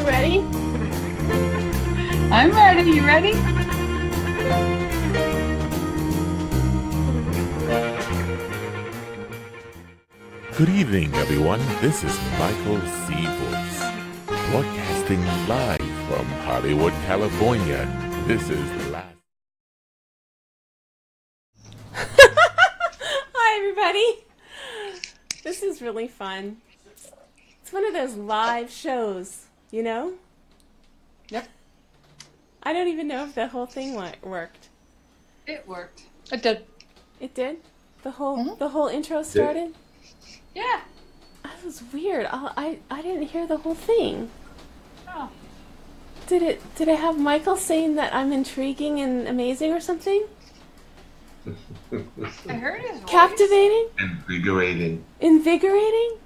ready? I'm ready. You ready? Good evening, everyone. This is Michael C. Voice, broadcasting live from Hollywood, California. This is the last. Hi, everybody. This is really fun. It's one of those live shows, you know? Yep. I don't even know if the whole thing worked. It worked. It did. It did? The whole intro started? Yeah. That was weird. I didn't hear the whole thing. Oh. Did it have Michael saying that I'm intriguing and amazing or something? I heard his voice. Captivating? Invigorating. Invigorating?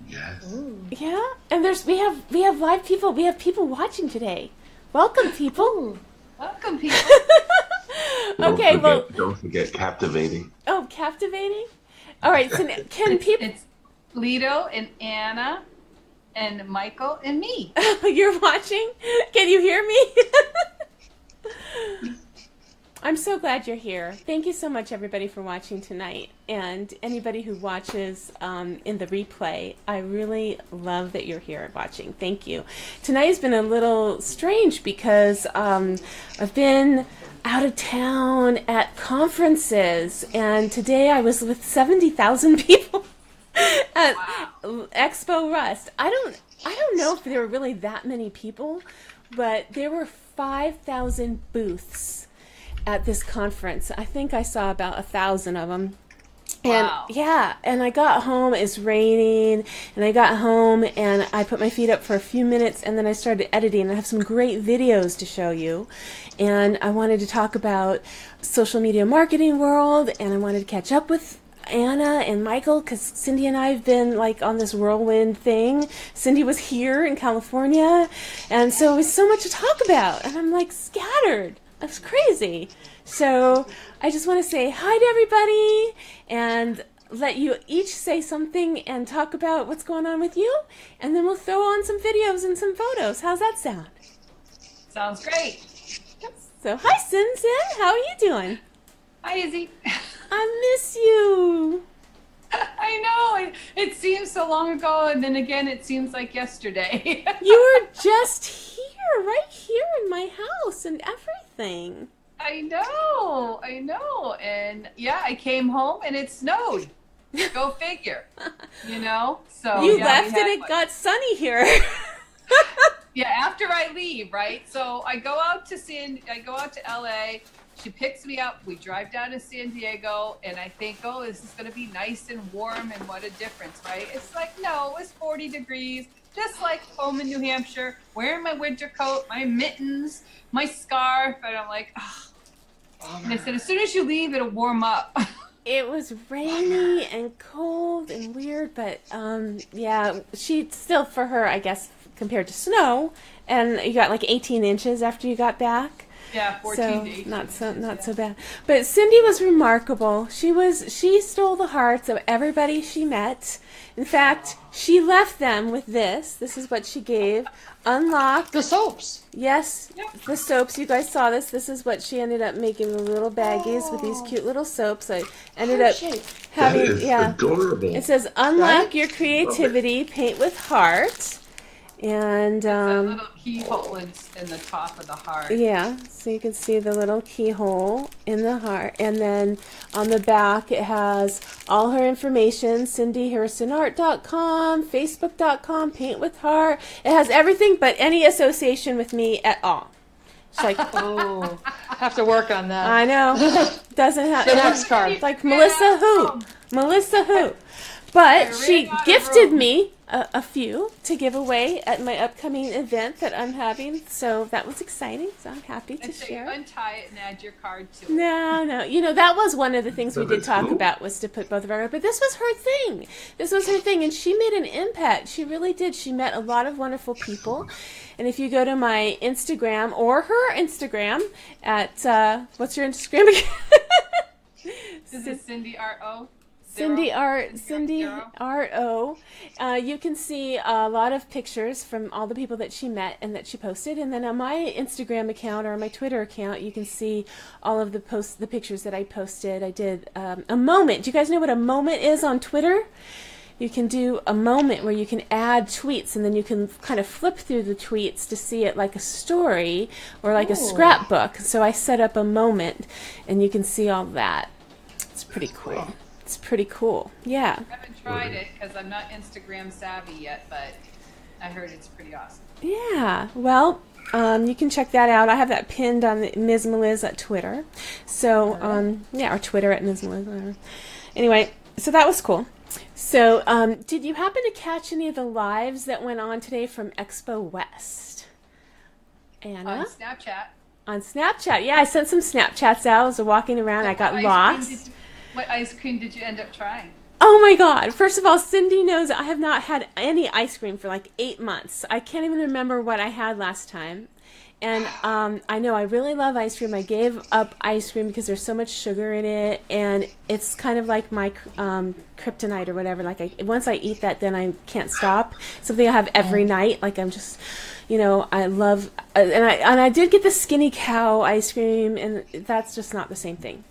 Yes. Ooh. Yeah. And we have live people. We have people watching today. Welcome, people. Welcome, people. Okay, Don't forget captivating. Oh, captivating? All right, so can people... It's Lito and Anna and Michael and me. You're watching? Can you hear me? I'm so glad you're here. Thank you so much, everybody, for watching tonight. And anybody who watches in the replay, I really love that you're here watching. Thank you. Tonight has been a little strange because I've been out of town at conferences, and today I was with 70,000 people at Expo Rust. I don't know if there were really that many people, but there were 5,000 booths at this conference. I think I saw about 1,000 of them. And Wow. yeah, and I got home, it's raining, and I got home and I put my feet up for a few minutes and then I started editing. I have some great videos to show you. And I wanted to talk about social media marketing world, and I wanted to catch up with Anna and Michael because Cindy and I have been like on this whirlwind thing. Cindy was here in California, and so it was so much to talk about, and I'm like scattered. That's crazy. So I just want to say hi to everybody and let you each say something and talk about what's going on with you, and then we'll throw on some videos and some photos. How's that sound? Sounds great. So hi, Sin. How are you doing? Hi, Izzy. I miss you. I know. It seems so long ago, and then again, it seems like yesterday. You were just here, right here in my house and everything. I know. And yeah, I came home and it snowed. Go figure. You know? So You yeah, left and it got sunny here. Yeah, after I leave, right? So I go out to LA. She picks me up. We drive down to San Diego, and I think, oh, this is going to be nice and warm, and what a difference, right? It's like, no, it was 40 degrees, just like home in New Hampshire, wearing my winter coat, my mittens, my scarf, and I'm like, oh. And I said, as soon as you leave, it'll warm up. It was rainy and cold and weird, but yeah, she still, for her, I guess, compared to snow, and you got like 18 inches after you got back. Yeah, 14 so to 18. not so bad. But Cindy was remarkable. She stole the hearts of everybody she met. In fact, she left them with this. This is what she gave. Unlock. The soaps. Yes, the soaps. You guys saw this. This is what she ended up making, the little baggies with these cute little soaps. I ended up having, That is adorable. It says, unlock Right? your creativity, paint with heart. And A little keyhole in the top of the heart. yeah, so you can see the little keyhole in the heart. And then on the back it has all her information, cindyharrisonart.com, facebook.com, paint with heart. It has everything but any association with me at all. It's like, Oh, have to work on that. I know, doesn't have The next card. It's like Melissa who? But she gifted me a few to give away at my upcoming event that I'm having, so that was exciting. So I'm happy to And so you share. untie it and add your card to it. No, you know, that was one of the things we did that's talk cool. about, was to put both of our, but this was her thing. And she made an impact. She really did. She met a lot of wonderful people. And if you go to my Instagram or her Instagram at what's your Instagram again? This is Cindy R.O. Cindy Art, you can see a lot of pictures from all the people that she met and that she posted, and then on my Instagram account or my Twitter account, you can see all of the pictures that I posted. I did a moment. Do you guys know what a moment is on Twitter? You can do a moment where you can add tweets, and then you can kind of flip through the tweets to see it like a story or like a scrapbook. So I set up a moment, and you can see all that. It's pretty cool. It's pretty cool. Yeah. I haven't tried it because I'm not Instagram savvy yet, but I heard it's pretty awesome. Yeah. Well, you can check that out. I have that pinned on the Miz Meliz at Twitter. So, or Twitter at Miz Meliz. Whatever. Anyway, so that was cool. So, did you happen to catch any of the lives that went on today from Expo West? Anna? On Snapchat. On Snapchat. Yeah, I sent some Snapchats out. I was walking around. So I got lost. What ice cream did you end up trying? Oh my God. First of all, Cindy knows I have not had any ice cream for like 8 months. I can't even remember what I had last time. And I know I really love ice cream. I gave up ice cream because there's so much sugar in it, and it's kind of like my kryptonite or whatever. Like once I eat that, then I can't stop. Something I have every night. Like I'm just, I love. And I did get the Skinny Cow ice cream, and that's just not the same thing.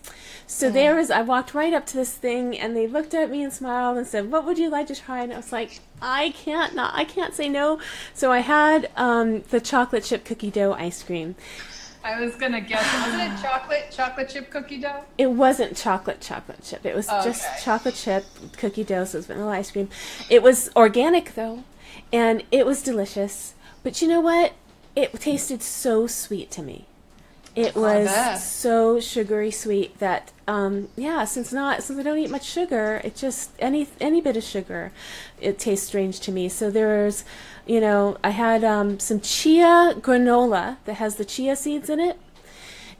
So I walked right up to this thing, and they looked at me and smiled and said, "What would you like to try?" And I was like, I can't say no. So I had the chocolate chip cookie dough ice cream. I was gonna guess, wasn't it chocolate chip cookie dough? It wasn't chocolate chip. It was just chocolate chip cookie dough, so it was vanilla ice cream. It was organic though, and it was delicious. But you know what? It tasted so sweet to me. It was so sugary sweet that since I don't eat much sugar, it just any bit of sugar, it tastes strange to me. So there's, I had some chia granola that has the chia seeds in it,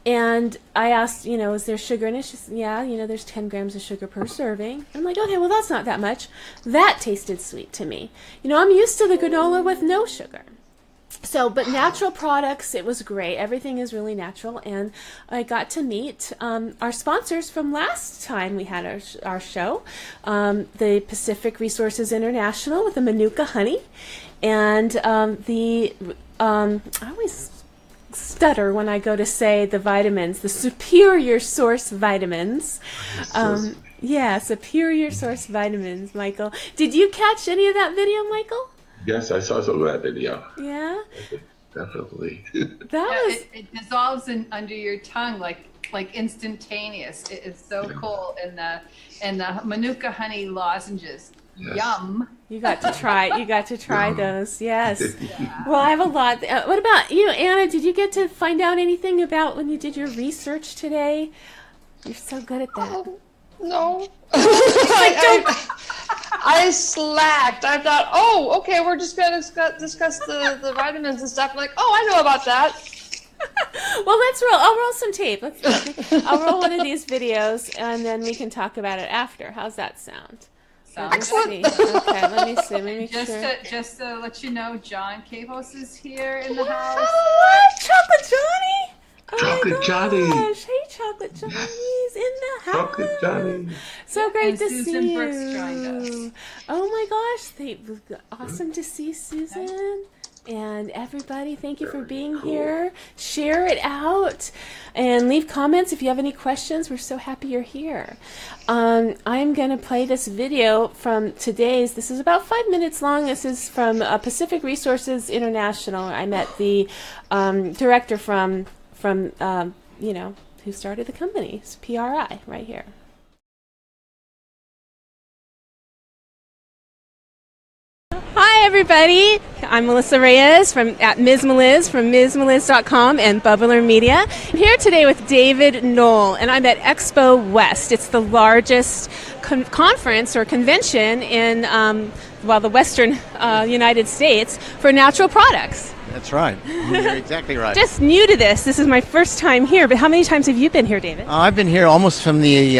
and I asked, is there sugar in it? She said, yeah, there's 10 grams of sugar per serving. I'm like, okay, well that's not that much. That tasted sweet to me. I'm used to the granola with no sugar. So, but natural products, it was great. Everything is really natural, and I got to meet our sponsors from last time we had our show, the Pacific Resources International with the Manuka honey, and I always stutter when I go to say the vitamins, the Superior Source vitamins. Superior Source vitamins, Michael. Did you catch any of that video, Michael? Yes, I saw some of that video. Yeah? Definitely. It dissolves under your tongue like instantaneous. It is so cool. And the Manuka honey lozenges. Yes. Yum. You got to try those. Yes. Yeah. Well, I have a lot. What about you, Anna? Did you get to find out anything about when you did your research today? You're so good at that. No. I slacked. I thought, okay, we're just going to discuss the vitamins and stuff. I'm like, I know about that. Well, let's roll. I'll roll some tape. I'll roll one of these videos, and then we can talk about it after. How's that sound? Sounds good. Okay, let me see. Let me make sure. Just to let you know, John Capos is here in the house. What? Chocolate Johnny? Chocolate Johnny. Hey, Chocolate Johnny's in the house. Chocolate Johnny. So great to Susan see you. Brooks joined us. Oh my gosh, awesome to see Susan. And everybody, thank you for being here. Share it out and leave comments if you have any questions. We're so happy you're here. I'm going to play this video from today's. This is about 5 minutes long. This is from Pacific Resources International. I met the director from who started the company. It's PRI right here. Hi everybody, I'm Melissa Reyes at Miz Meliz from MizMeliz.com and Bubbler Media. I'm here today with David Knoll, and I'm at Expo West. It's the largest conference or convention in the Western United States for natural products. That's right. You're exactly right. Just new to this. This is my first time here, but how many times have you been here, David? I've been here almost from the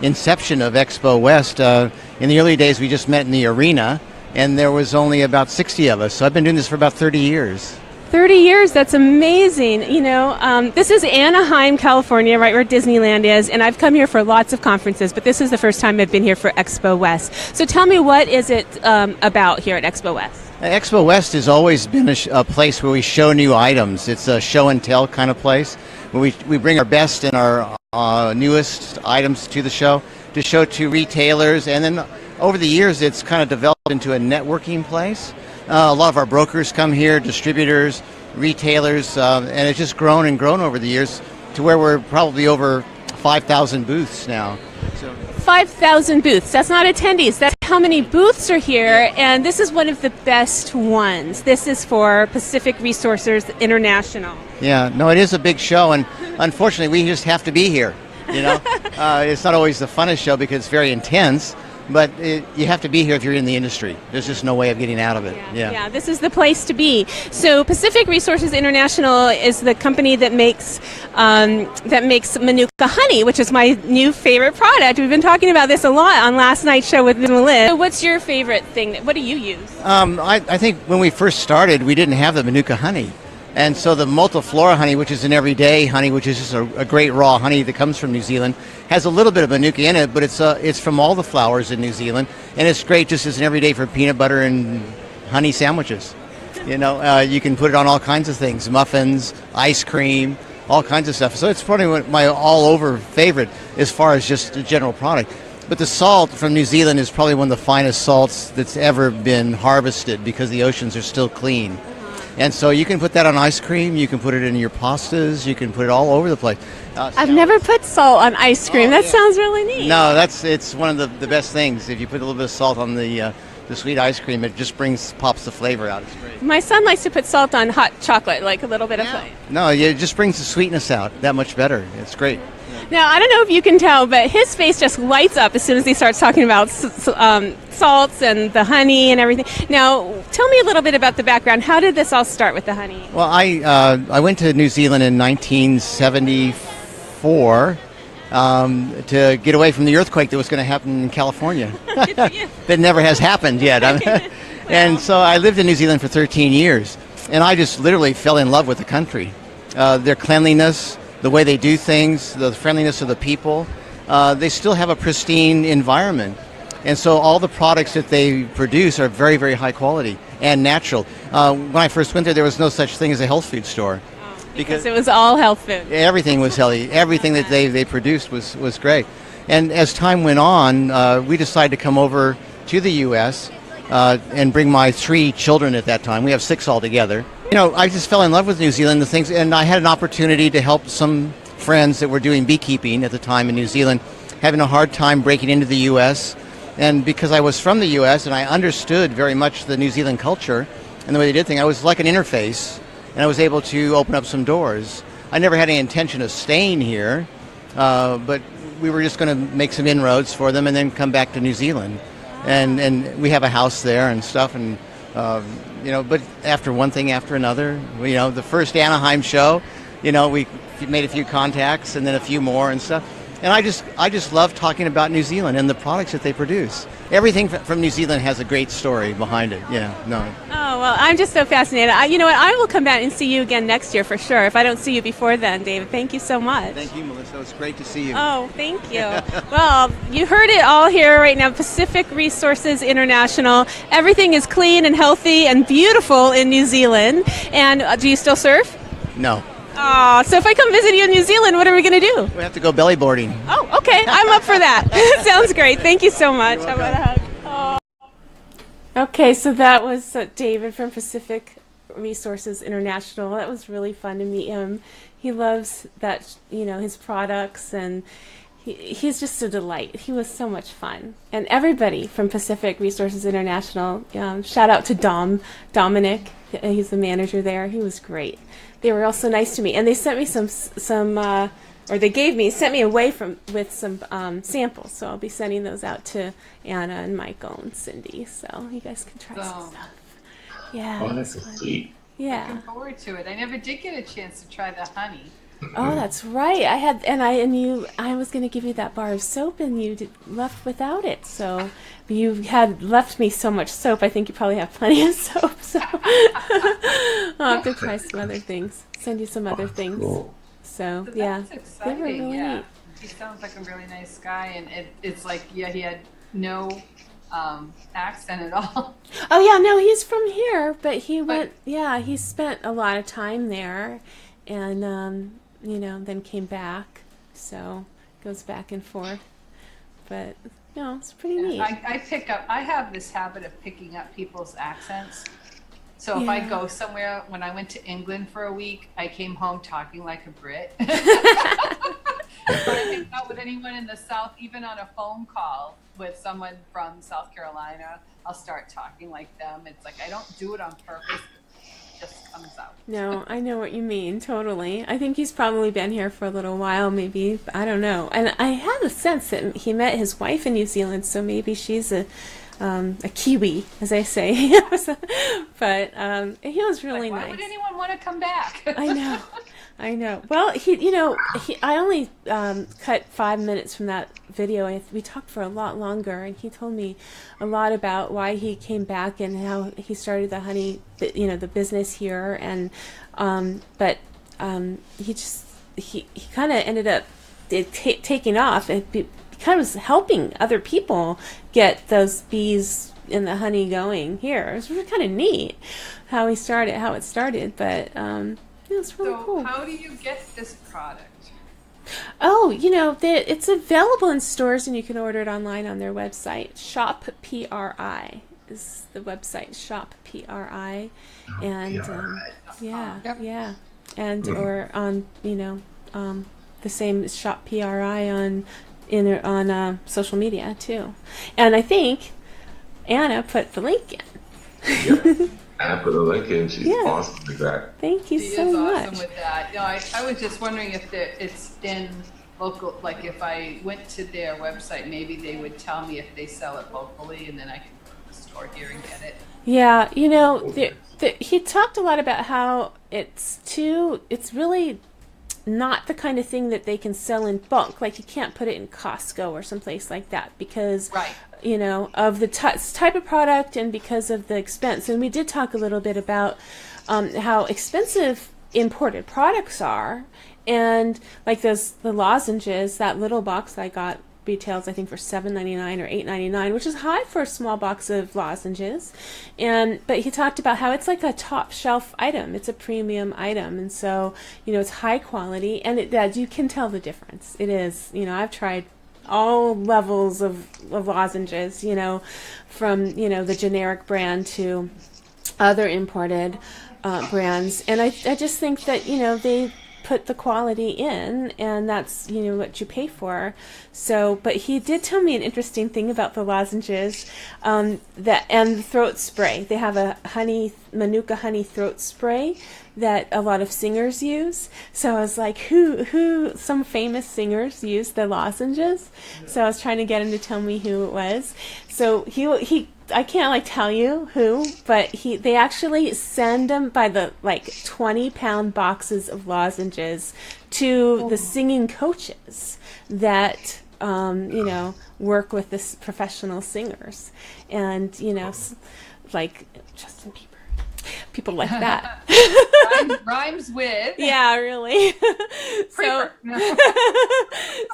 inception of Expo West. In the early days, we just met in the arena, and there was only about 60 of us. So I've been doing this for about 30 years. 30 years, that's amazing. You know, this is Anaheim, California, right where Disneyland is, and I've come here for lots of conferences, but this is the first time I've been here for Expo West. So tell me, what is it about here at Expo West? Expo West has always been a place where we show new items. It's a show and tell kind of place where we bring our best and our newest items to the show to show to retailers, and then over the years it's kind of developed into a networking place. A lot of our brokers come here, distributors, retailers, and it's just grown and grown over the years to where we're probably over 5,000 booths now. So 5,000 booths. That's not attendees. That's how many booths are here, and this is one of the best ones. This is for Pacific Resources International. Yeah, no, it is a big show, and unfortunately we just have to be here. You know, it's not always the funnest show because it's very intense, but you have to be here if you're in the industry. There's just no way of getting out of it. Yeah, this is the place to be. So Pacific Resources International is the company that makes Manuka honey, which is my new favorite product. We've been talking about this a lot on last night's show with Miz Meliz. So what's your favorite thing? What do you use? I think when we first started, we didn't have the Manuka honey. And so the multiflora honey, which is an everyday honey, which is just a great raw honey that comes from New Zealand, has a little bit of Manuka in it, but it's from all the flowers in New Zealand, and it's great just as an everyday for peanut butter and honey sandwiches. You know, you can put it on all kinds of things, muffins, ice cream, all kinds of stuff. So it's probably my all-over favorite as far as just a general product. But the salt from New Zealand is probably one of the finest salts that's ever been harvested because the oceans are still clean. And so you can put that on ice cream, you can put it in your pastas, you can put it all over the place. I've never put salt on ice cream. That sounds really neat. No, it's one of the best things. If you put a little bit of salt on the sweet ice cream, it just pops the flavor out. It's great. My son likes to put salt on hot chocolate, like a little bit of flavor. No, it just brings the sweetness out that much better. It's great. Now, I don't know if you can tell, but his face just lights up as soon as he starts talking about salts and the honey and everything. Now, tell me a little bit about the background. How did this all start with the honey? Well, I went to New Zealand in 1974 to get away from the earthquake that was going to happen in California. That never has happened yet. And so I lived in New Zealand for 13 years, and I just literally fell in love with the country. Their cleanliness, the way they do things, the friendliness of the people. They still have a pristine environment. And so all the products that they produce are very, very high quality and natural. When I first went there was no such thing as a health food store. Because it was all health food. Everything was healthy. Everything that they produced was great. And as time went on, we decided to come over to the U.S. And bring my 3 children at that time. We have 6 altogether. You know, I just fell in love with New Zealand and I had an opportunity to help some friends that were doing beekeeping at the time in New Zealand, having a hard time breaking into the U.S. And because I was from the U.S. and I understood very much the New Zealand culture and the way they did things, I was like an interface, and I was able to open up some doors. I never had any intention of staying here, but we were just going to make some inroads for them and then come back to New Zealand. And we have a house there and stuff, and you know, but after one thing after another, you know, the first Anaheim show, you know, we made a few contacts and then a few more and stuff. And I just love talking about New Zealand and the products that they produce. Everything from New Zealand has a great story behind it. Yeah, no. Oh, well, I'm just so fascinated. You know what? I will come back and see you again next year for sure. If I don't see you before then, David, thank you so much. Thank you, Melissa. It's great to see you. Oh, thank you. Well, you heard it all here right now. Pacific Resources International. Everything is clean and healthy and beautiful in New Zealand. And do you still surf? No. Oh, so if I come visit you in New Zealand, what are we going to do? We have to go belly boarding. Oh, okay. I'm up for that. Sounds great. Thank you so much. How about a hug? Oh. Okay, so that was David from Pacific Resources International. That was really fun to meet him. He loves that, you know, his products, and he's just a delight. He was so much fun. And everybody from Pacific Resources International, shout out to Dominic. He's the manager there. He was great. They were all so nice to me, and they sent me sent me away with some samples. So I'll be sending those out to Anna and Michael and Cindy, so you guys can try some stuff. Yeah. Oh, that's so sweet. Yeah. Looking forward to it. I never did get a chance to try the honey. Oh, that's right. I was going to give you that bar of soap, and you left without it. So you had left me so much soap. I think you probably have plenty of soap. So I'll have to try some other things. Send you some other things. Cool. So That's yeah, exciting. they were really Yeah, neat. he sounds like a really nice guy, and it's like, yeah, he had no accent at all. Oh yeah, no, he's from here, but he went. Yeah, he spent a lot of time there, and then came back. So goes back and forth. But no, it's pretty neat. I have this habit of picking up people's accents. So if I Yeah. go somewhere, when I went to England for a week, I came home talking like a Brit. If I hang out with anyone in the South, even on a phone call with someone from South Carolina, I'll start talking like them. It's like I don't do it on purpose. It just comes out. No, I know what you mean, totally. I think he's probably been here for a little while, maybe. I don't know. And I have a sense that he met his wife in New Zealand, so maybe she's a Kiwi, as I say. But he was really Why nice. would anyone want to come back? I know. Well, I only cut 5 minutes from that video. We talked for a lot longer, and he told me a lot about why he came back and how he started the honey, the business here. And he kind of ended up taking off. He kind of was helping other people get those bees and the honey going here. It was really kind of neat how it started, but it's really So cool. how do you get this product? Oh, it's available in stores, and you can order it online on their website. Shop PRI is the website. Shop PRI, and yeah, and or on the same Shop PRI on social media too. And I think Anna put the link in. I put a link in. She's awesome with that. Thank you She so is much. awesome with that. I was just wondering if it's in local, like if I went to their website, maybe they would tell me if they sell it locally, and then I can go to the store here and get it. Yeah, he talked a lot about how it's really not the kind of thing that they can sell in bulk. Like you can't put it in Costco or someplace like that because, Right. Of the type of product and because of the expense. And we did talk a little bit about how expensive imported products are. And like the lozenges, that little box I got retails, I think, for $7.99 or $8.99, which is high for a small box of lozenges. But he talked about how it's like a top shelf item. It's a premium item, and so it's high quality, and you can tell the difference. It is. I've tried all levels of lozenges. From the generic brand to other imported brands, and I just think that they put the quality in, and that's what you pay for. So, but he did tell me an interesting thing about the lozenges, and the throat spray. They have a Manuka honey throat spray that a lot of singers use. So I was like, who some famous singers use the lozenges? So I was trying to get him to tell me who it was. So he I can't tell you who, but they actually send them by the 20-pound boxes of lozenges to the singing coaches that work with this professional singers, and like Justin Bieber, people like that. Rhymes with. Yeah, really. So No.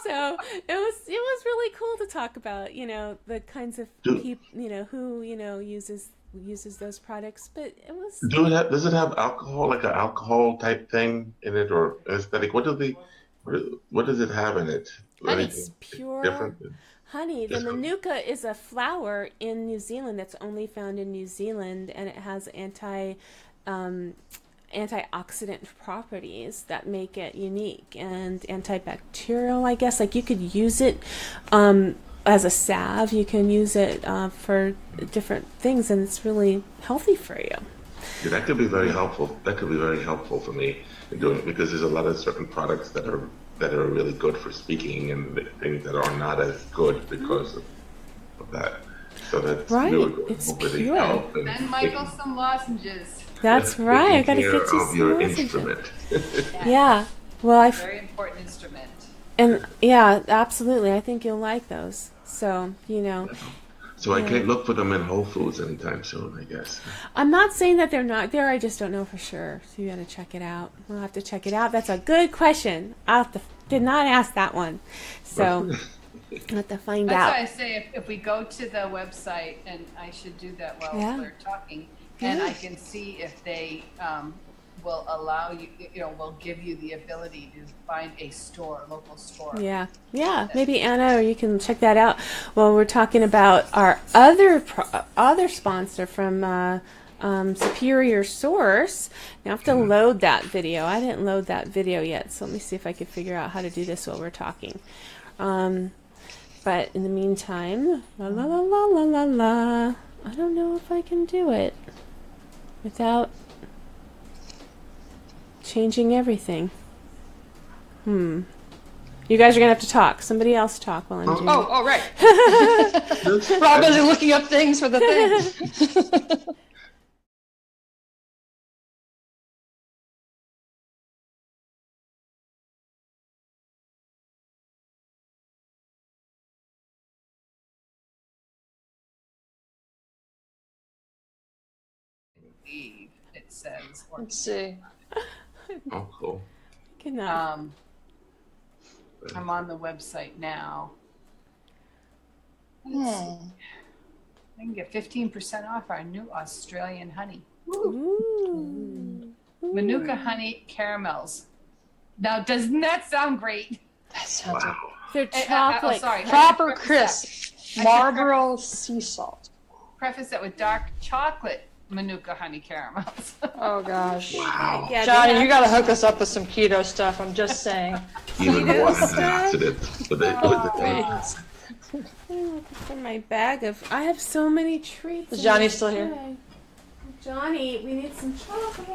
so it was really cool to talk about the kinds of people who uses those products, but it was. Does it have alcohol, like an alcohol type thing in it, or aesthetic? What does it have in it? Honey, Anything it's pure different? honey. The Manuka is a flower in New Zealand that's only found in New Zealand, and it has antioxidant properties that make it unique, and antibacterial, I guess. Like you could use it as a salve. You can use it for different things, and it's really healthy for you. Yeah, that could be very helpful. That could be very helpful for me in doing it, because there's a lot of certain products that are really good for speaking, and things that are not as good because of that. So that's Right. really good. It's Really pure. help and Send Michael some lozenges. That's right. I gotta taking get care you of some your lozenges. instrument. Yeah. Well, very important instrument. and yeah, absolutely. I think you'll like those. So, So I can't look for them in Whole Foods anytime soon, I guess. I'm not saying that they're not there. I just don't know for sure. So you got to check it out. We'll have to check it out. That's a good question. Did not ask that one. So I'll have to find out. That's why I say if we go to the website, and I should do that while we're talking, and I can see if they will allow you, will give you the ability to find a local store. Yeah, maybe Anna, or you can check that out. Well, we're talking about our other sponsor from Superior Source. Now I have to load that video. I didn't load that video yet, so let me see if I can figure out how to do this while we're talking. But in the meantime, la la la la la la la. I don't know if I can do it without changing everything. You guys are gonna have to talk. Somebody else talk while I'm doing it. Oh, right. Rob is looking up things for the thing. It says. Let's see. Oh, cool. I'm on the website now. Let's see. I can get 15% off our new Australian honey. Ooh. Manuka honey caramels. Now, doesn't that sound great? That sounds Wow. They're chocolate. Sorry. proper crisp. Marlboro sea salt. Preface that with dark chocolate Manuka honey caramels. Oh gosh. Wow. Yeah, Johnny, you gotta hook us up with some keto stuff. I'm just saying. Even more antioxidants. But they For my bag of, I have so many treats. Is in Johnny this still here? bag. Johnny, we need some chocolate.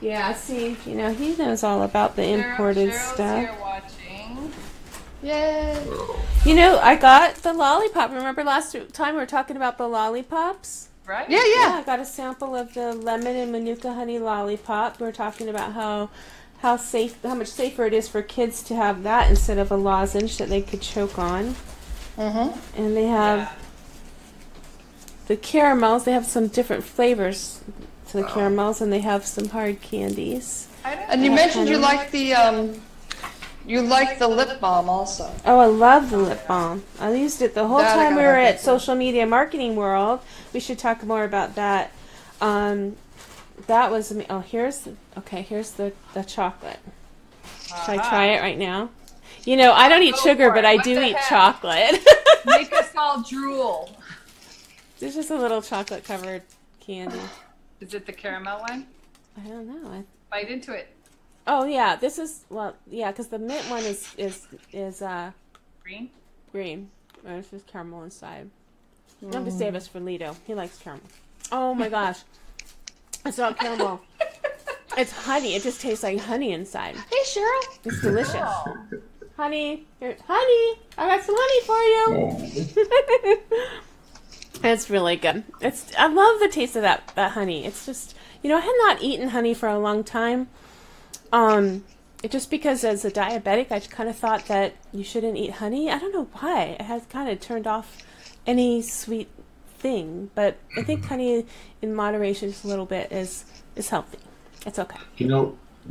Yeah, see, he knows all about the imported Cheryl's stuff. here watching. Yay. I got the lollipop. Remember last time we were talking about the lollipops? Right? Yeah. I got a sample of the lemon and Manuka honey lollipop. We were talking about how much safer it is for kids to have that instead of a lozenge that they could choke on. Mm-hmm. And they have the caramels. They have some different flavors to the caramels, and they have some hard candies. And you mentioned you like the lip balm also. Oh, I love the lip balm. I used it the whole That I time we gotta were get at to. Social Media Marketing World. We should talk more about that. That was here's the chocolate. Should I try it right now? I don't eat Go sugar, for but it. I What do the eat heck? chocolate. Make us all drool. There's just a little chocolate covered candy. Is it the caramel one? I don't know. Bite into it. Oh yeah, this is because the mint one is Green? green. And it's just caramel inside. I'm going to save us for Lito. He likes caramel. Oh my gosh. It's not caramel. It's honey. It just tastes like honey inside. Hey, Cheryl. It's delicious. Oh. Honey, I got some honey for you. It's really good. I love the taste of that honey. It's just, I had not eaten honey for a long time. Just because as a diabetic, I kind of thought that you shouldn't eat honey. I don't know why. I had kind of turned off any sweet thing, but I think honey in moderation just a little bit is healthy. It's okay. Do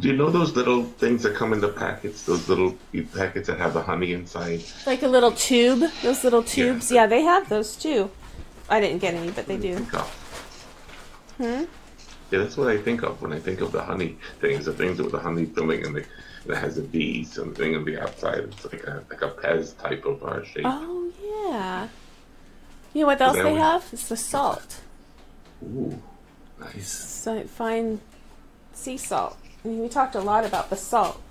you know those little things that come in the packets? Those little packets that have the honey inside? Like a little tube. Those little tubes. Yeah, they have those too. I didn't get any, but they do. Yeah, that's what I think of when I think of the honey things. The things with the honey filling and it has a bee something on the outside. It's like a Pez type of shape. Oh yeah. You know what else they have? It's the salt. Ooh, nice. So fine sea salt. I mean, we talked a lot about the salt.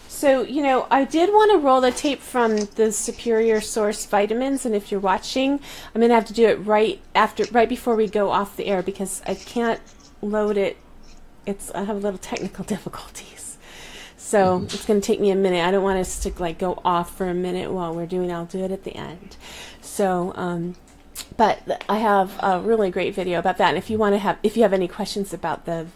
So, I did want to roll the tape from the Superior Source vitamins, and if you're watching, I'm going to have to do it right before we go off the air because I can't load it. I have a little technical difficulties. So, it's going to take me a minute. I don't want us to go off for a minute while we're doing. I'll do it at the end. So, but I have a really great video about that. And if you have any questions about the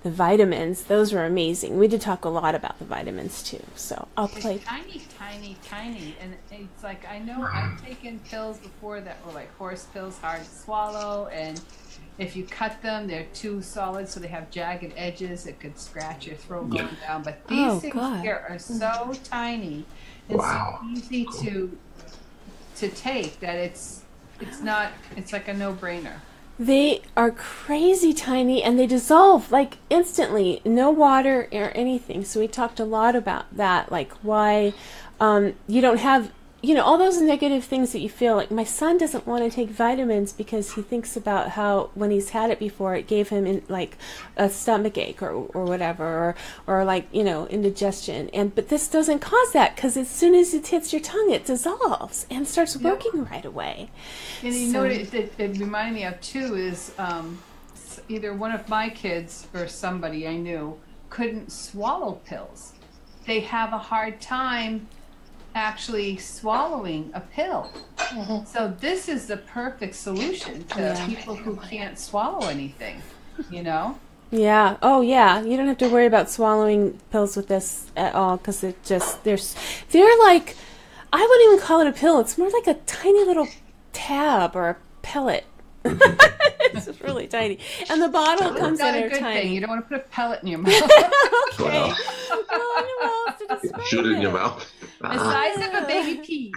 the vitamins, those were amazing. We did talk a lot about the vitamins too. So I'll play. It's tiny, tiny, tiny, and it's like I know I've taken pills before that were like horse pills, hard to swallow, and if you cut them, they're too solid, so they have jagged edges. It could scratch your throat going down. But these things here are so tiny and so easy to take that it's like a no-brainer. They are crazy tiny, and they dissolve like instantly, no water or anything. So we talked a lot about that, like why you don't have, all those negative things that you feel. Like my son doesn't want to take vitamins because he thinks about how when he's had it before, it gave him like a stomach ache or whatever, or like, indigestion. But this doesn't cause that, because as soon as it hits your tongue, it dissolves and starts working right away. And you know what it reminded me of too is either one of my kids or somebody I knew couldn't swallow pills. They have a hard time actually swallowing a pill. So this is the perfect solution to people who can't swallow anything, Yeah. Oh, yeah. You don't have to worry about swallowing pills with this at all, because it just they're like, I wouldn't even call it a pill. It's more like a tiny little tab or a pellet. It's just really tiny, and the bottle comes in a tiny. Thing. You don't want to put a pellet in your mouth. Okay. Shoot it in your mouth. The size of a baby pea.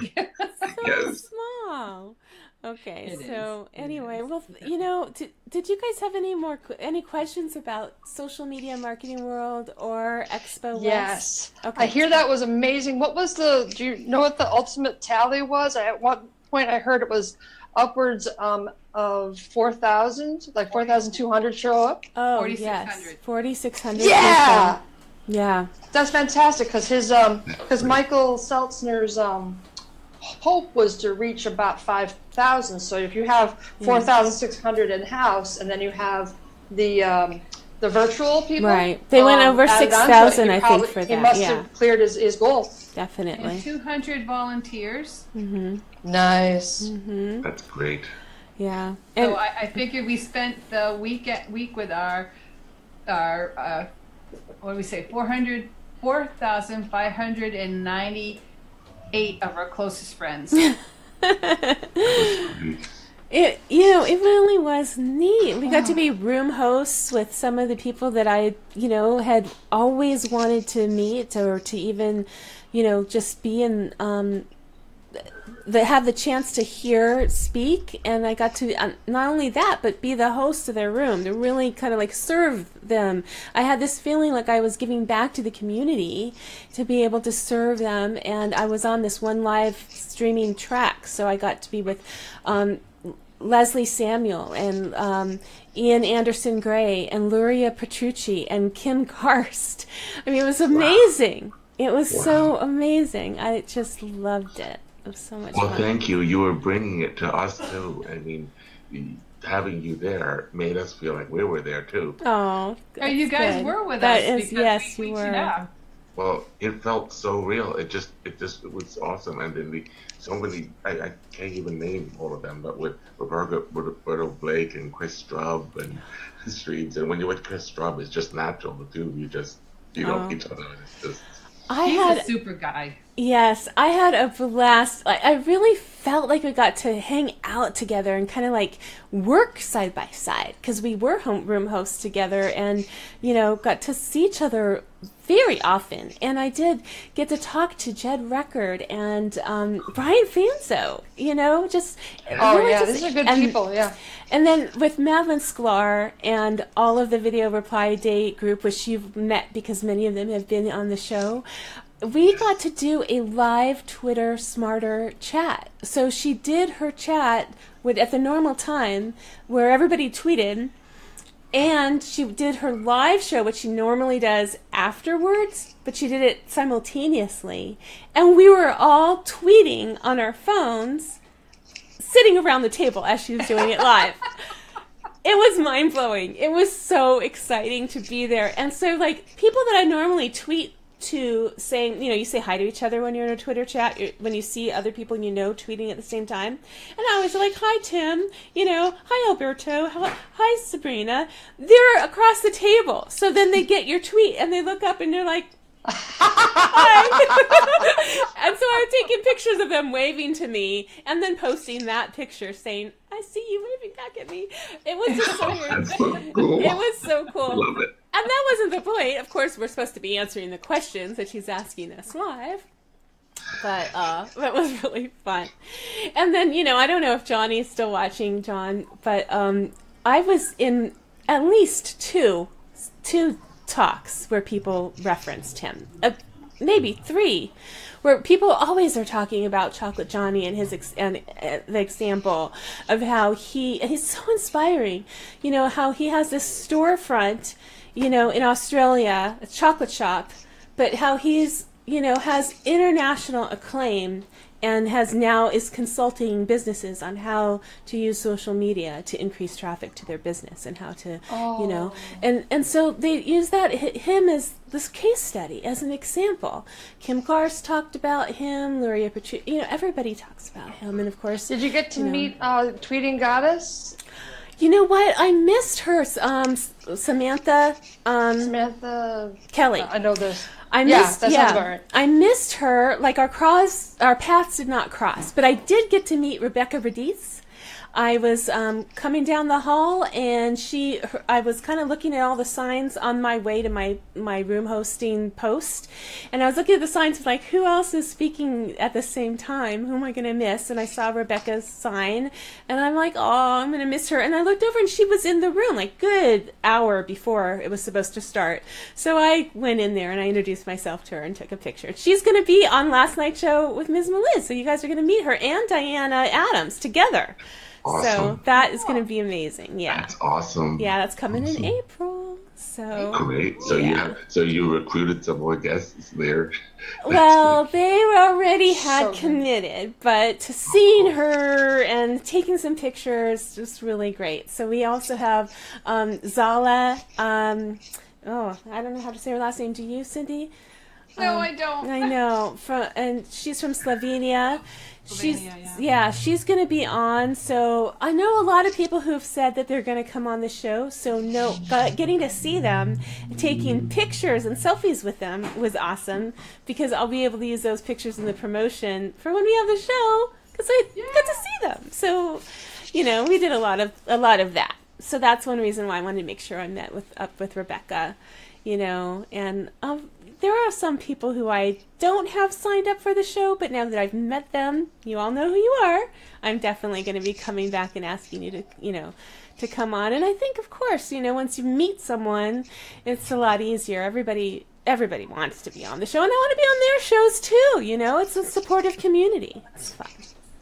So small. Okay, so anyway, well, did you guys have any questions about social media marketing world or Expo West? Yes. Okay. I hear that was amazing. Do you know what the ultimate tally was? At one point I heard it was upwards of 4,000, like 4,200 show up. Oh, 4,600. yes. 4,600. Yeah. People. Yeah. That's fantastic, because Michael Seltzner's hope was to reach about 5,000. So if you have 4,600 in house, and then you have the virtual people, right? They went over 6,000, I think, for that. He must have cleared his goal. Definitely. And 200 volunteers. Mm-hmm. Nice. Mm-hmm. That's great. Yeah. So I figured we spent the week with our what do we say, 4,598 of our closest friends. It really was neat. We got to be room hosts with some of the people that I, had always wanted to meet, or to even, just be in, have the chance to hear speak. And I got to not only that, but be the host of their room, to really kind of like serve them. I had this feeling like I was giving back to the community, to be able to serve them. And I was on this one live streaming track, so I got to be with Leslie Samuel and Ian Anderson Gray and Luria Petrucci and Kim Karst. I mean, it was amazing. Wow. It was so amazing. I just loved it. It was so much fun. Well, thank you. You were bringing it to us too. I mean, having you there made us feel like we were there too. Oh, you guys were with us. Yes, you were. Well, it felt so real. It was awesome. And then so many, I can't even name all of them, but with Roberto Blake and Chris Straub and Streets. And when you're with Chris Straub, it's just natural. The two of you know each other. It's just. He's a super guy. Yes, I had a blast. I really felt like we got to hang out together and kind of like work side by side, because we were room hosts together, and got to see each other very often. And I did get to talk to Jed Record and Brian Fanzo. These are good people. Yeah. And then with Madeline Sklar and all of the Video Reply Day group, which you've met because many of them have been on the show, we got to do a live Twitter Smarter chat. So she did her chat at the normal time where everybody tweeted, and she did her live show, which she normally does afterwards, but she did it simultaneously. And we were all tweeting on our phones, sitting around the table as she was doing it live. It was mind-blowing. It was so exciting to be there. And so, like, people that I normally tweet to saying, you say hi to each other when you're in a Twitter chat, when you see other people tweeting at the same time. And I was like, hi, Tim, hi, Alberto, hi, Sabrina. They're across the table. So then they get your tweet and they look up and they're like, hi. And so I was taking pictures of them waving to me and then posting that picture saying, I see you waving back at me. It was just so weird. That's so cool. It was so cool. Love it. And that wasn't the point. Of course, we're supposed to be answering the questions that she's asking us live. But that was really fun. And then, I don't know if Johnny's still watching, John, but I was in at least two talks where people referenced him. Maybe 3, where people always are talking about Chocolate Johnny and the example of how he's so inspiring. How he has this storefront, in Australia, a chocolate shop, but how he's, has international acclaim and is consulting businesses on how to use social media to increase traffic to their business and how to, and so they use him as this case study as an example. Kim Garst talked about him, Luria Petru, everybody talks about him, and of course. Did you get to meet Tweeting Goddess? You know what? I missed her, Samantha. Samantha Kelly. I know this. That sounds about right. I missed her. Like our paths did not cross, but I did get to meet Rebecca Radice. I was coming down the hall, and I was kind of looking at all the signs on my way to my room hosting post, and I was looking at the signs like, who else is speaking at the same time? Who am I going to miss? And I saw Rebecca's sign, and I'm like, oh, I'm going to miss her. And I looked over, and she was in the room, like good hour before it was supposed to start. So I went in there, and I introduced myself to her and took a picture. She's going to be on last night's show with Miz Meliz, so you guys are going to meet her and Diana Adams together. Awesome. So that is going to be amazing. Yeah. That's awesome. Yeah, that's coming in April. So great. So yeah. you recruited some more guests there. Well, they already had committed, but to seeing her and taking some pictures was really great. So we also have Zala. I don't know how to say her last name. Do you, Cindy? No, I don't. I know. And she's from Slovenia. Slovenia, She's going to be on. So I know a lot of people who have said that they're going to come on the show. So getting to see them, taking pictures and selfies with them was awesome, because I'll be able to use those pictures in the promotion for when we have the show, because I got to see them. So, we did a lot of that. So that's one reason why I wanted to make sure I met up with Rebecca, and there are some people who I don't have signed up for the show, but now that I've met them, you all know who you are. I'm definitely going to be coming back and asking you to, to come on. And I think, of course, once you meet someone, it's a lot easier. Everybody wants to be on the show, and I want to be on their shows too. It's a supportive community. It's fun.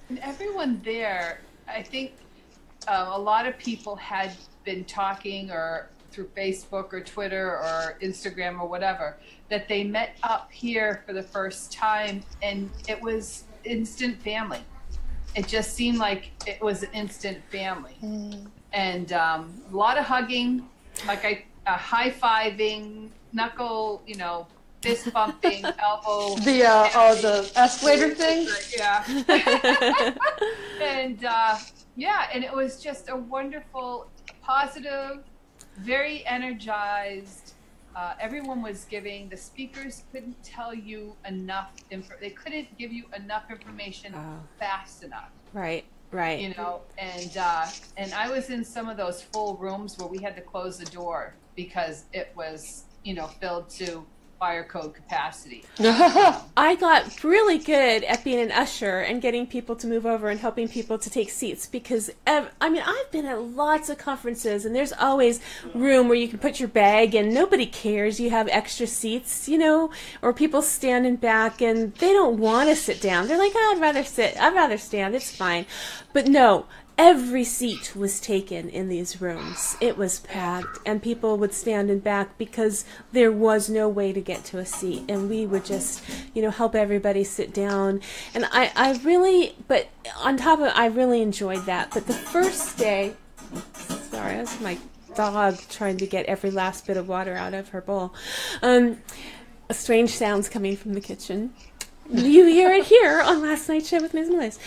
And everyone there, I think a lot of people had been talking or through Facebook or Twitter or Instagram or whatever, that they met up here for the first time, and it was instant family. It just seemed like it was an instant family. And a lot of hugging, like high-fiving, knuckle, fist bumping, elbow. The escalator thing? Yeah. And and it was just a wonderful, positive, very energized. Everyone was giving. The speakers couldn't tell you enough. They couldn't give you enough information fast enough. Right. And I was in some of those full rooms where we had to close the door because it was, filled to fire code capacity. I got really good at being an usher and getting people to move over and helping people to take seats, because I've been at lots of conferences and there's always room where you can put your bag and nobody cares. You have extra seats, or people standing back and they don't want to sit down. They're like, I'd rather stand. It's fine. But no, every seat was taken in these rooms. It was packed, and people would stand in back because there was no way to get to a seat, and we would just, help everybody sit down. And I really enjoyed that. But the first day, sorry, that's my dog trying to get every last bit of water out of her bowl. strange sounds coming from the kitchen. You hear it here on Last Night's Show with Miz Meliz.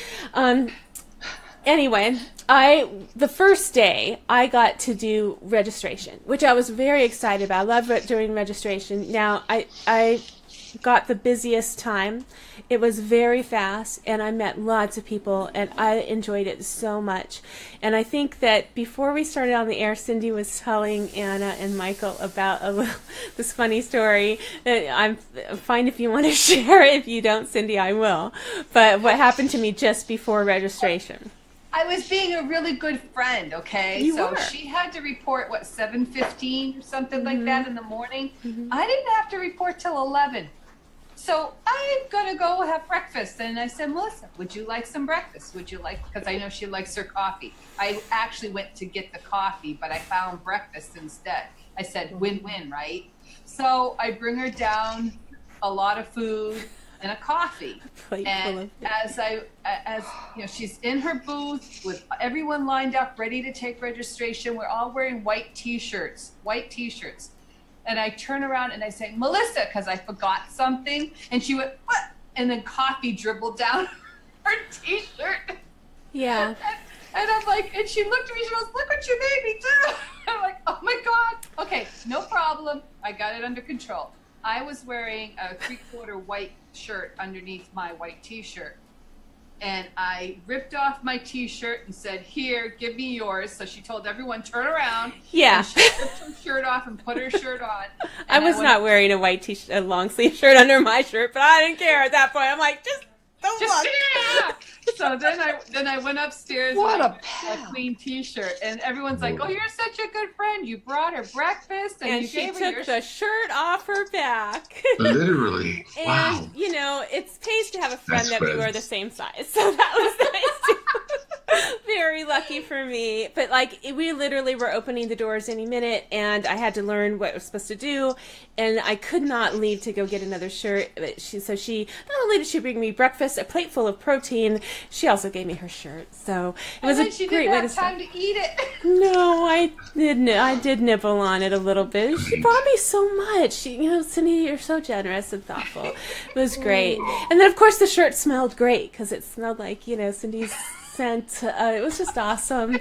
Anyway, the first day I got to do registration, which I was very excited about. I love doing registration. Now, I got the busiest time. It was very fast, and I met lots of people, and I enjoyed it so much. And I think that before we started on the air, Cindy was telling Anna and Michael about this funny story. I'm fine if you want to share it. If you don't, Cindy, I will. But what happened to me just before registration? I was being a really good friend, okay? You so were. She had to report, 7:15 or something like that in the morning. I didn't have to report till 11. So I'm going to go have breakfast. And I said, Melissa, would you like some breakfast? Would you like, because I know she likes her coffee. I actually went to get the coffee, but I found breakfast instead. I said, win-win, right? So I bring her down a lot of food and a coffee. And as you know, she's in her booth with everyone lined up, ready to take registration. We're all wearing white t-shirts. And I turn around and I say, Melissa, because I forgot something. And she went, what? And then coffee dribbled down her t-shirt. Yeah. And I'm like, and she looked at me, she goes, look what you made me do. I'm like, oh my God. Okay, no problem. I got it under control. I was wearing a 3/4 white shirt underneath my white t-shirt. And I ripped off my t-shirt and said, here, give me yours. So she told everyone, turn around. Yeah. And she ripped her shirt off and put her shirt on. I was not wearing a white t-shirt, a long sleeve shirt under my shirt, but I didn't care at that point. I'm like, just don't look. Yeah. So then I went upstairs What with a a clean t-shirt, and everyone's like, oh, you're such a good friend. You brought her breakfast, and you she gave her took your the shirt off her back. Literally. And, Wow. you know, it pays to have a friend That's that we friends. were the same size. So that was nice. Very lucky for me. But, like, we literally were opening the doors any minute, and I had to learn what I was supposed to do. And I could not leave to go get another shirt. But not only did she bring me breakfast, a plate full of protein, she also gave me her shirt. So it was and a then she great didn't way have to time to eat it. No, I did nibble on it a little bit. She brought me so much. Cindy, you're so generous and thoughtful. It was great. And then, of course, the shirt smelled great because it smelled like, Cindy's scent. It was just awesome.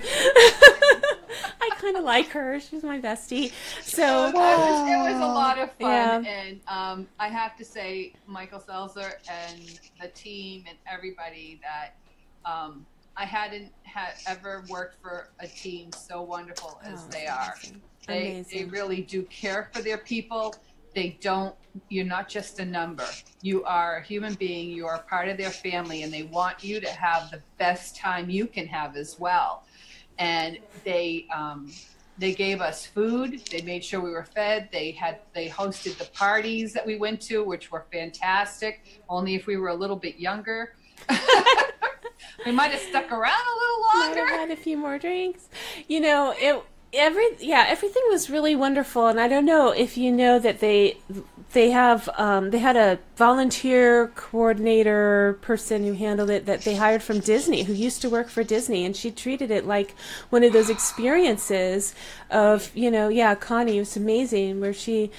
I kind of like her. She's my bestie. So it was a lot of fun. Yeah. And I have to say, Michael Seltzer and the team and everybody that I hadn't ever worked for a team so wonderful as they are. They really do care for their people. You're not just a number. You are a human being. You are part of their family, and they want you to have the best time you can have as well. And they gave us food. They made sure we were fed. They hosted the parties that we went to, which were fantastic. Only if we were a little bit younger. We might have stuck around a little longer. Might have had a few more drinks. Everything was really wonderful, and I don't know if you know that they had a volunteer coordinator person who handled it that they hired from Disney, who used to work for Disney, and she treated it like one of those experiences of, Connie, it was amazing, where she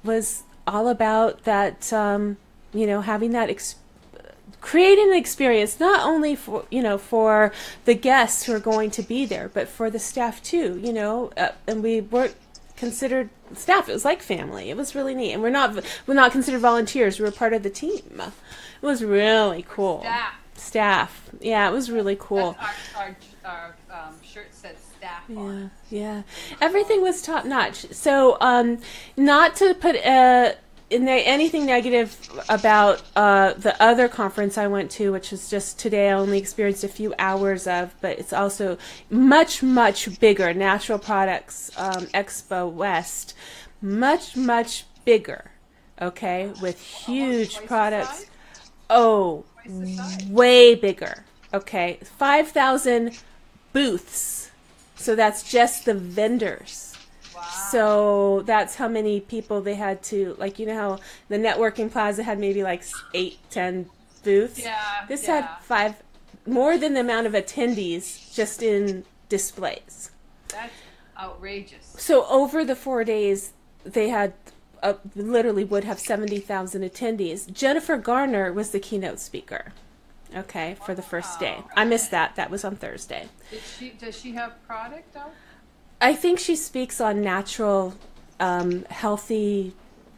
was all about that, having that creating an experience not only for the guests who are going to be there, but for the staff too. And we weren't considered staff; it was like family. It was really neat, and we're not considered volunteers. We were part of the team. It was really cool. Staff. Yeah, it was really cool. Our shirt said staff on it. Yeah. Everything was top notch. So, not to put anything negative about the other conference I went to, which was just today. I only experienced a few hours of, but it's also much, much bigger. Natural Products Expo West, much bigger. Okay, with huge products. Oh, way bigger. Okay, 5,000 booths. So that's just the vendors. So that's how many people they had to, how the networking plaza had maybe 8-10 booths. Yeah. This had 5, more than the amount of attendees just in displays. That's outrageous. So over the 4 days, they had literally would have 70,000 attendees. Jennifer Garner was the keynote speaker. Okay, for the first day. I missed that. That was on Thursday. Does she have product though? I think she speaks on natural, healthy,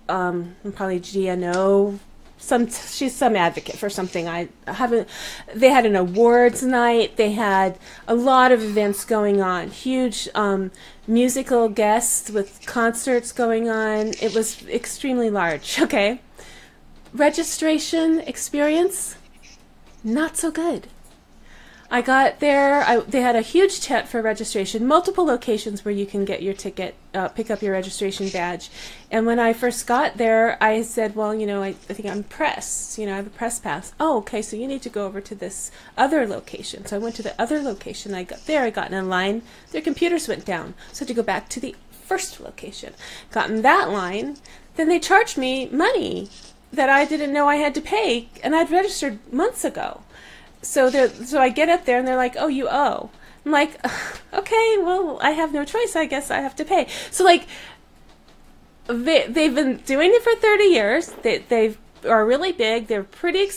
probably GNO. She's some advocate for something. I haven't. They had an awards night. They had a lot of events going on. Huge musical guests with concerts going on. It was extremely large. Okay, registration experience, not so good. I got there. They had a huge tent for registration, multiple locations where you can get your ticket, pick up your registration badge. And when I first got there, I said, well, I think I'm press. I have a press pass. Oh, okay, so you need to go over to this other location. So I went to the other location. I got there. I got in a line. Their computers went down. So I had to go back to the first location. Got in that line. Then they charged me money that I didn't know I had to pay, and I'd registered months ago. So I get up there and they're like, oh, you owe. I'm like, okay, well, I have no choice. I guess I have to pay. So they've been doing it for 30 years. They are really big. They're pretty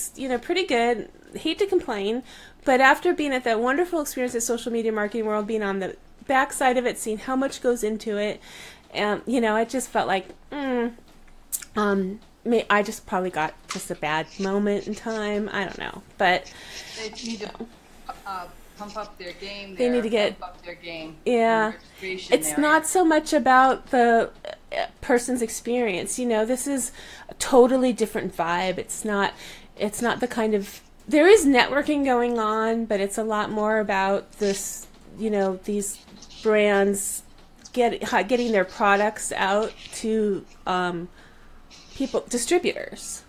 good. Hate to complain, but after being at that wonderful experience at Social Media Marketing World, being on the backside of it, seeing how much goes into it, I just felt like, I just probably got just a bad moment in time. I don't know, but they need to pump up their game. They need to pump up their game. Yeah, it's not so much about the person's experience. This is a totally different vibe. It's not the kind of, there is networking going on, but it's a lot more about this. These brands getting their products out to people, distributors.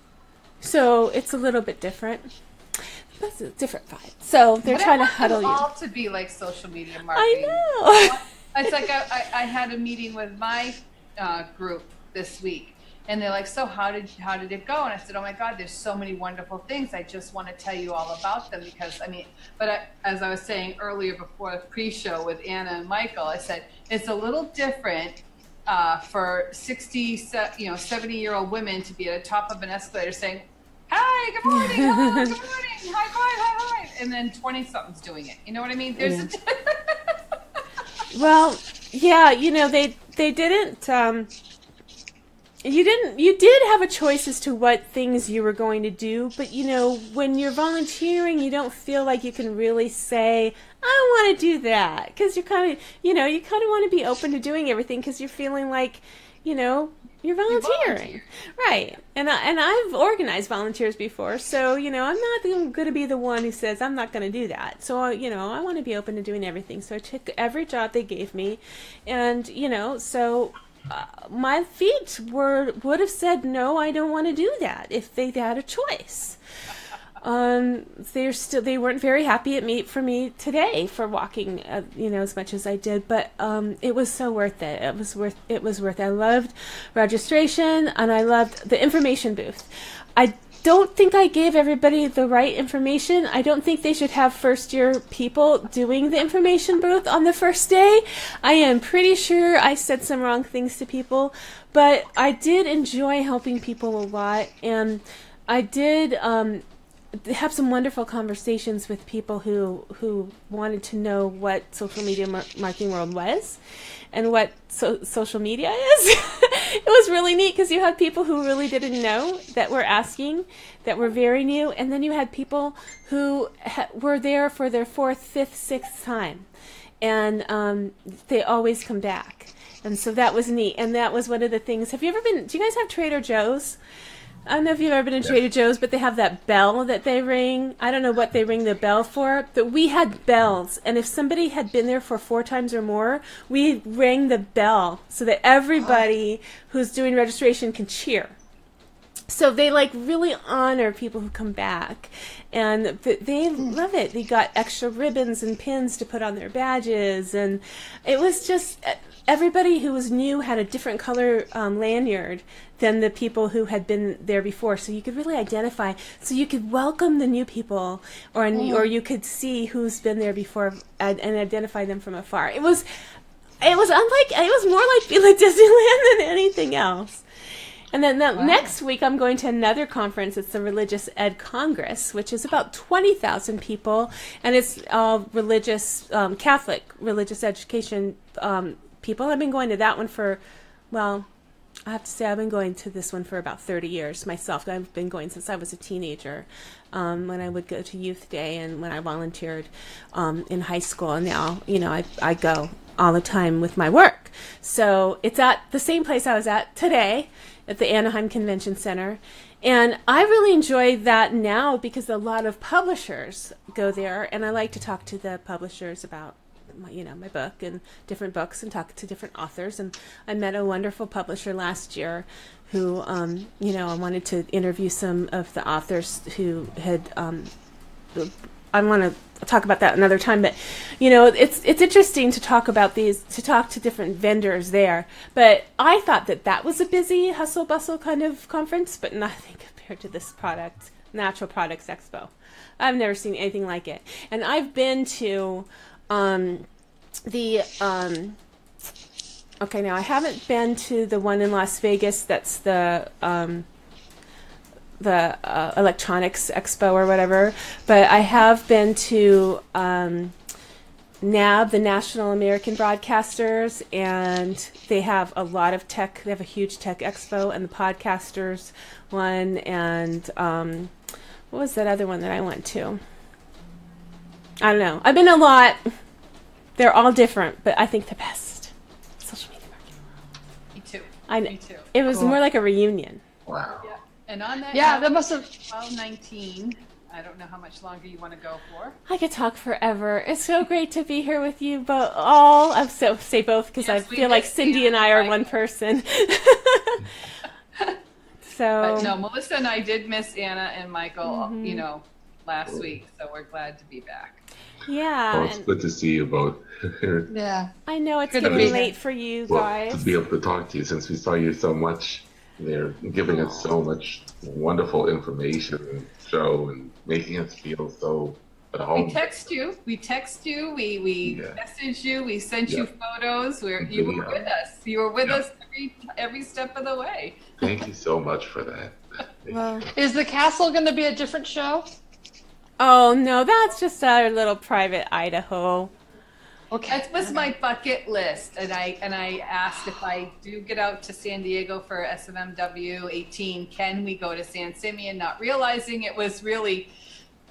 So it's a little bit different. That's a different vibe. So they're trying to huddle you. All to be like social media marketing. I know. It's like I had a meeting with my group this week, and they're like, "So how did it go?" And I said, "Oh my God, there's so many wonderful things. I just want to tell you all about them because as I was saying earlier before the pre-show with Anna and Michael, I said it's a little different." For 60, 70-year-old women to be at the top of an escalator saying, "Hi, good morning, hello, good morning, high five," and then 20-somethings doing it. You know what I mean? There's well, yeah, they didn't. You did have a choice as to what things you were going to do, but when you're volunteering, you don't feel like you can really say, I want to do that, because you're kind of, you want to be open to doing everything because you're feeling like, you're volunteering. Right. And I've organized volunteers before, so, I'm not going to be the one who says I'm not going to do that. So, I want to be open to doing everything. So I took every job they gave me, and, so my feet would have said, no, I don't want to do that if they had a choice. They weren't very happy for me today for walking, as much as I did, but it was so worth it. It was worth it. I loved registration and I loved the information booth. I don't think I gave everybody the right information. I don't think they should have first-year people doing the information booth on the first day. I am pretty sure I said some wrong things to people, but I did enjoy helping people a lot, and I did have some wonderful conversations with people who wanted to know what social media marketing world was and what social media is. It was really neat because you had people who really didn't know that were asking, that were very new, and then you had people who were there for their 4th, 5th, 6th time, and they always come back. And so that was neat, and that was one of the things. Do you guys have Trader Joe's? I don't know if you've ever been to Trader Joe's, but they have that bell that they ring. I don't know what they ring the bell for, but we had bells. And if somebody had been there for 4 times or more, we rang the bell so that everybody who's doing registration can cheer. So they really honor people who come back. And they love it. They got extra ribbons and pins to put on their badges. And it was just, everybody who was new had a different color lanyard than the people who had been there before, so you could really identify. So you could welcome the new people, or you could see who's been there before and identify them from afar. It was more like being at Disneyland than anything else. And then next week, I'm going to another conference. It's the Religious Ed Congress, which is about 20,000 people, and it's all religious, Catholic religious education people. I've been going to that one for, well, I have to say I've been going to this one for about 30 years myself. I've been going since I was a teenager, when I would go to Youth Day and when I volunteered in high school. And now, I go all the time with my work. So it's at the same place I was at today, at the Anaheim Convention Center. And I really enjoy that now because a lot of publishers go there, and I like to talk to the publishers about my book and different books and talk to different authors. And I met a wonderful publisher last year who, I wanted to interview some of the authors who had, I want to talk about that another time, but it's interesting to talk to different vendors there. But I thought that was a busy hustle bustle kind of conference, but nothing compared to this Natural Products Expo. I've never seen anything like it. And I've been to now I haven't been to the one in Las Vegas. That's the Electronics Expo or whatever, but I have been to NAB, the National American Broadcasters, and they have a lot of tech. They have a huge tech expo, and the Podcasters one, and what was that other one that I went to? I don't know. I've been a lot. They're all different, but I think the best. Social media marketing. Me too. It was more like a reunion. Wow. Yeah. And on that, that must have 12/19. I don't know how much longer you want to go for. I could talk forever. It's so great to be here with you, but I say both because I feel like Cindy and I are one person. So, but no, Melissa and I did miss Anna and Michael, last week, so we're glad to be back. Yeah. Well, it's good to see you both. yeah. I know it's Good to getting be late here. for you Well, guys. to be able to talk to you since we saw you so much. They're giving us so much wonderful information and show and making us feel so at home. We text you, we message you, we sent you photos. You were with us. You were with us every step of the way. Thank you so much for that. Well, Is the castle going to be a different show? oh no, that's just our little private Idaho. Okay. That was my bucket list, and I asked if I do get out to San Diego for SMMW 18, can we go to San Simeon? Not realizing it was really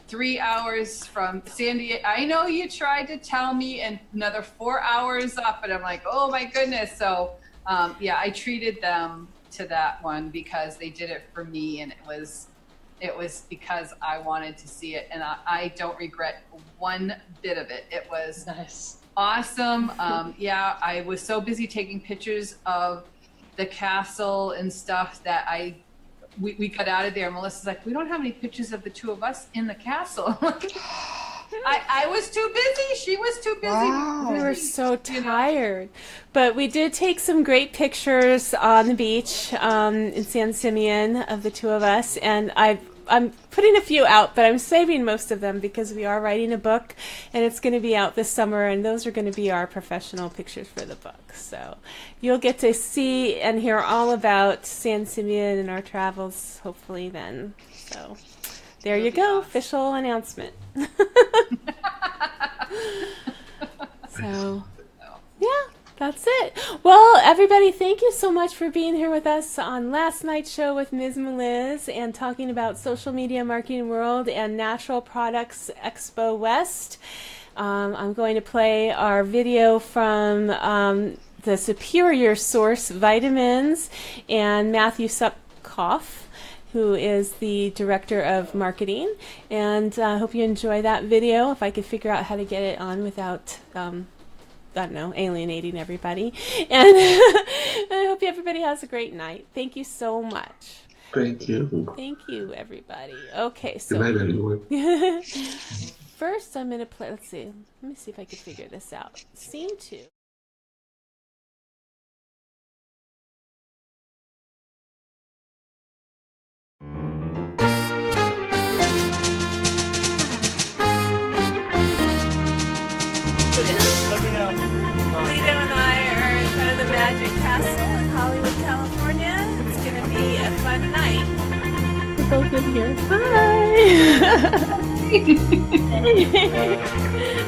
3 hours from San Diego. I know you tried to tell me, and another 4 hours up, and I'm like, oh my goodness. So I treated them to that one because they did it for me, and it was because I wanted to see it, and I don't regret one bit of it. It was Nice. awesome. I was so busy taking pictures of the castle and stuff that we got out of there. Melissa's like, we don't have any pictures of the two of us in the castle. I was too busy. She was too busy. Wow. We were so tired. But we did take some great pictures on the beach in San Simeon of the two of us. And I'm putting a few out, but I'm saving most of them because we are writing a book, and it's going to be out this summer, and those are going to be our professional pictures for the book. So you'll get to see and hear all about San Simeon and our travels, hopefully then. So there you go, official announcement. So, yeah. That's it. Well, everybody, thank you so much for being here with us on last night's show with Miz Meliz and talking about Social Media Marketing World and Natural Products Expo West. I'm going to play our video from the Superior Source Vitamins and Matthew Supkoff, who is the Director of Marketing. And I hope you enjoy that video. If I could figure out how to get it on without... I don't know, alienating everybody. And I hope everybody has a great night. Thank you so much. Thank you. Thank you, everybody. Okay, so Good night, everyone. first I'm going to play, let's see. Let me see if I can figure this out. Scene 2. Lito and I are in front of the Magic Castle in Hollywood, California. It's going to be night. We're both in here. Bye.